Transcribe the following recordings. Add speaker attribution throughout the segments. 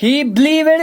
Speaker 1: He believed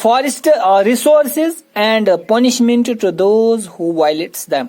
Speaker 1: forest resources and punishment to those who violates them.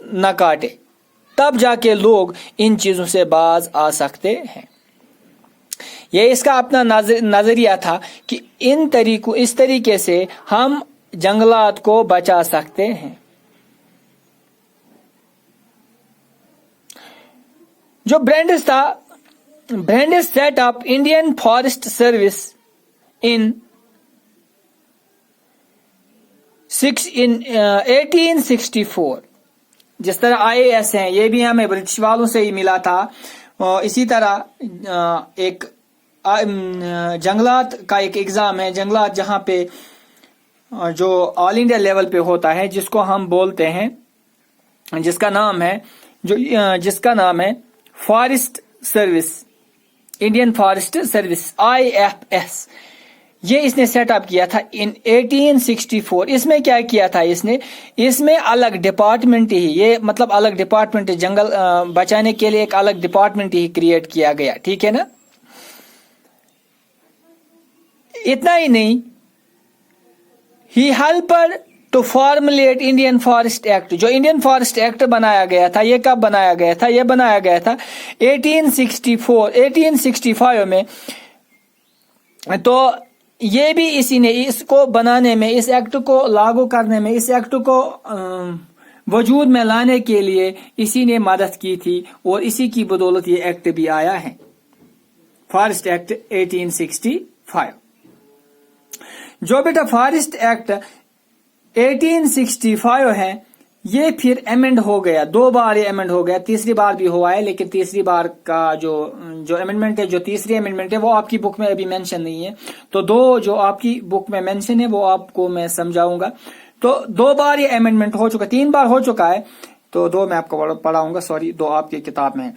Speaker 1: نہ کاٹے، تب جا کے لوگ ان چیزوں سے باز آ سکتے ہیں۔ یہ اس کا اپنا نظریہ تھا کہ اس طریقے سے ہم جنگلات کو بچا سکتے ہیں۔ جو برینڈس تھا، Brandis set up Indian forest service in 1864۔ جس طرح IAS ہیں، یہ بھی ہمیں برٹش والوں سے ہی ملا تھا، اسی طرح ایک جنگلات کا ایک ایگزام ہے، جنگلات جہاں پہ جو آل انڈیا لیول پہ ہوتا ہے، جس کو ہم بولتے ہیں، جس کا نام ہے forest service, Indian forest service IFS۔ یہ اس نے سیٹ اپ کیا تھا ان 1864۔ اس میں کیا کیا تھا اس میں الگ ڈپارٹمنٹ ہی، یہ مطلب الگ ڈپارٹمنٹ، جنگل بچانے کے لیے ایک الگ ڈپارٹمنٹ ہی کریٹ کیا گیا، ٹھیک ہے نا۔ اتنا ہی نہیں، he helped to formulate Indian forest act. جو انڈین فارسٹ ایکٹ بنایا گیا تھا، یہ کب بنایا گیا تھا؟ یہ بنایا گیا تھا 1865 میں۔ تو یہ بھی اسی نے اس کو بنانے میں، اس ایکٹ کو لاگو کرنے میں، اس ایکٹ کو وجود میں لانے کے لیے اسی نے مدد کی تھی، اور اسی کی بدولت یہ ایکٹ بھی آیا ہے، فارسٹ ایکٹ 1865۔ جو بیٹا فارسٹ ایکٹ 1865 ہے، یہ پھر ایمنڈ ہو گیا، 2 بار یہ ایمنڈ ہو گیا، تیسری بار بھی ہوا ہے، لیکن تیسری بار کا جو ایمنڈمنٹ ہے، جو تیسری ایمنڈمنٹ ہے، وہ آپ کی بک میں ابھی مینشن نہیں ہے۔ تو 2 جو آپ کی بک میں مینشن ہے وہ آپ کو میں سمجھاؤں گا۔ تو 2 بار یہ ایمنڈمنٹ ہو چکا، 3 بار ہو چکا ہے، تو 2 میں آپ کو پڑھاؤں گا، 2 آپ کی کتاب میں ہے۔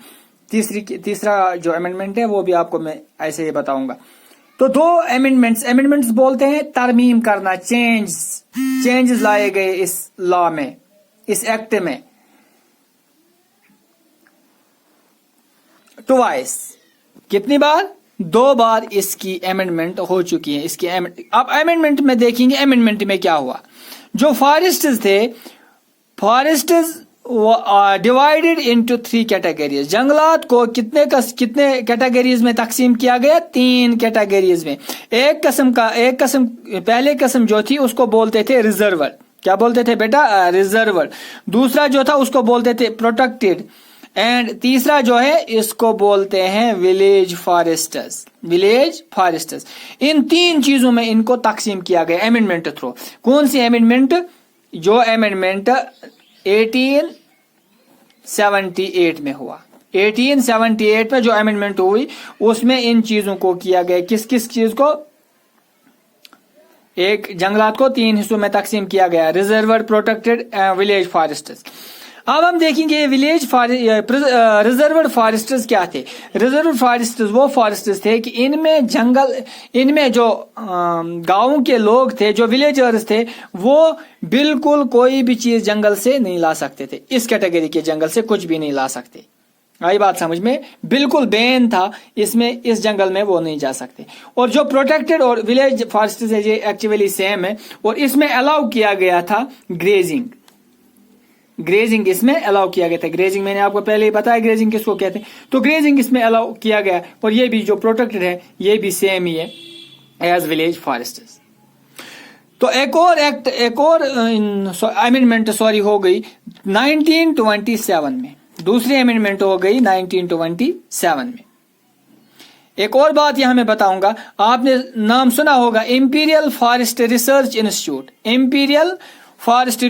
Speaker 1: تیسرا جو ایمنڈمنٹ ہے وہ بھی آپ کو میں ایسے ہی بتاؤں گا۔ تو 2 ایمنڈمنٹس بولتے ہیں ترمیم کرنا، چینجز لائے گئے اس لا میں، اس ایکٹ میں۔ ٹوائس، کتنی بار؟ 2 بار اس کی ایمنڈمنٹ ہو چکی ہے۔ اب ایمنڈمنٹ میں دیکھیں گے، ایمنڈمنٹ میں کیا ہوا۔ جو فارسٹز تھے، فارسٹز ڈیوائڈیڈ انٹو 3 کیٹیگریز۔ جنگلات کو کتنے کیٹیگریز میں تقسیم کیا گیا؟ 3 کیٹیگریز میں۔ پہلے قسم جو تھی اس کو بولتے تھے ریزرور۔ کیا بولتے تھے بیٹا؟ ریزرور۔ دوسرا جو تھا اس کو بولتے تھے پروٹیکٹڈ، اینڈ تیسرا جو ہے اس کو بولتے ہیں ولیج فارسٹرز۔ ان 3 چیزوں میں ان کو تقسیم کیا گیا ایمنڈمنٹ تھرو۔ کون سی ایمنڈمنٹ؟ جو ایمنڈمنٹ 1878 میں ہوا، 1878 میں جو ایمنڈمنٹ ہوئی اس میں ان چیزوں کو کیا گیا۔ کس چیز کو؟ ایک جنگلات کو 3 حصوں میں تقسیم کیا گیا، ریزرور، پروٹیکٹڈ، ولیج فارسٹرز۔ اب ہم دیکھیں گے ریزرور فارسٹرز کیا تھے۔ ریزرور فارسٹرز وہ فارسٹرز تھے کہ ان میں جو گاؤں کے لوگ تھے، جو ولیجرز تھے، وہ بالکل کوئی بھی چیز جنگل سے نہیں لا سکتے تھے، اس کیٹیگری کے جنگل سے کچھ بھی نہیں لا سکتے۔ آئی بات سمجھ میں؟ بالکل بین تھا اس جنگل میں وہ نہیں جا سکتے۔ اور جو پروٹیکٹڈ اور ولیج فارسٹرز ہے، یہ ایکچولی سیم ہے، اور اس میں الاؤ کیا گیا تھا گریزنگ اس میں الاؤ کیا گیا تھا۔ گریزنگ میں نے آپ کو پہلے ہی بتایا گریزنگ کس کو کہتے ہیں، تو گریزنگ اس میں الاؤ کیا گیا، اور یہ بھی جو پروٹیکٹڈ ہے یہ بھی سیم ہی ہے ایز ولیج فارسٹرز۔ تو ایک اور ایمنڈمنٹ ہو گئی 1927 میں، دوسری ایمنڈمنٹ ہو گئی 1927 میں۔ ایک اور بات یہاں میں بتاؤں گا، آپ نے نام سنا ہوگا Imperial forest research institute. Imperial forest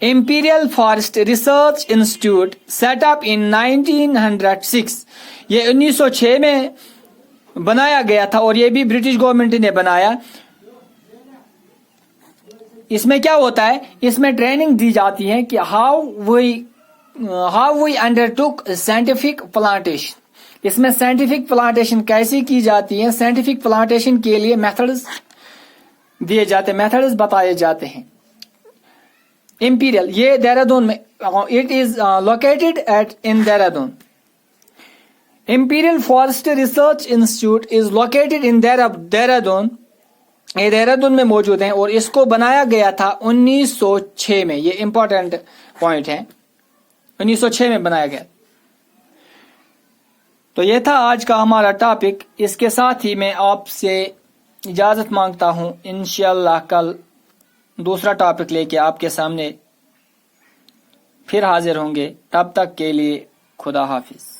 Speaker 1: Imperial Forest Research Institute set up in 1906۔ یہ 1906 میں بنایا گیا تھا، اور یہ بھی برٹش گورنمنٹ نے بنایا۔ اس میں کیا ہوتا ہے؟ اس میں ٹریننگ دی جاتی ہے کہ how we undertook scientific plantation۔ اس میں سائنٹیفک پلانٹیشن کیسے کی جاتی ہے، سائنٹیفک پلانٹیشن کے لیے میتھڈز دیے جاتے، میتھڈز بتائے جاتے ہیں۔ امپیریل، یہ دہرادون میں، it is located in Dehradun. Imperial forest research institute is located in Dehradun یہ دہرادون میں موجود ہیں اور اس کو بنایا گیا تھا 1906 میں. یہ امپورٹنٹ پوائنٹ ہے, 1906 میں بنایا گیا. تو یہ تھا آج کا ہمارا ٹاپک. اس کے ساتھ ہی میں آپ سے اجازت مانگتا ہوں. انشاءاللہ کل دوسرا ٹاپک لے کے آپ کے سامنے پھر حاضر ہوں گے. تب تک کے لیے خدا حافظ.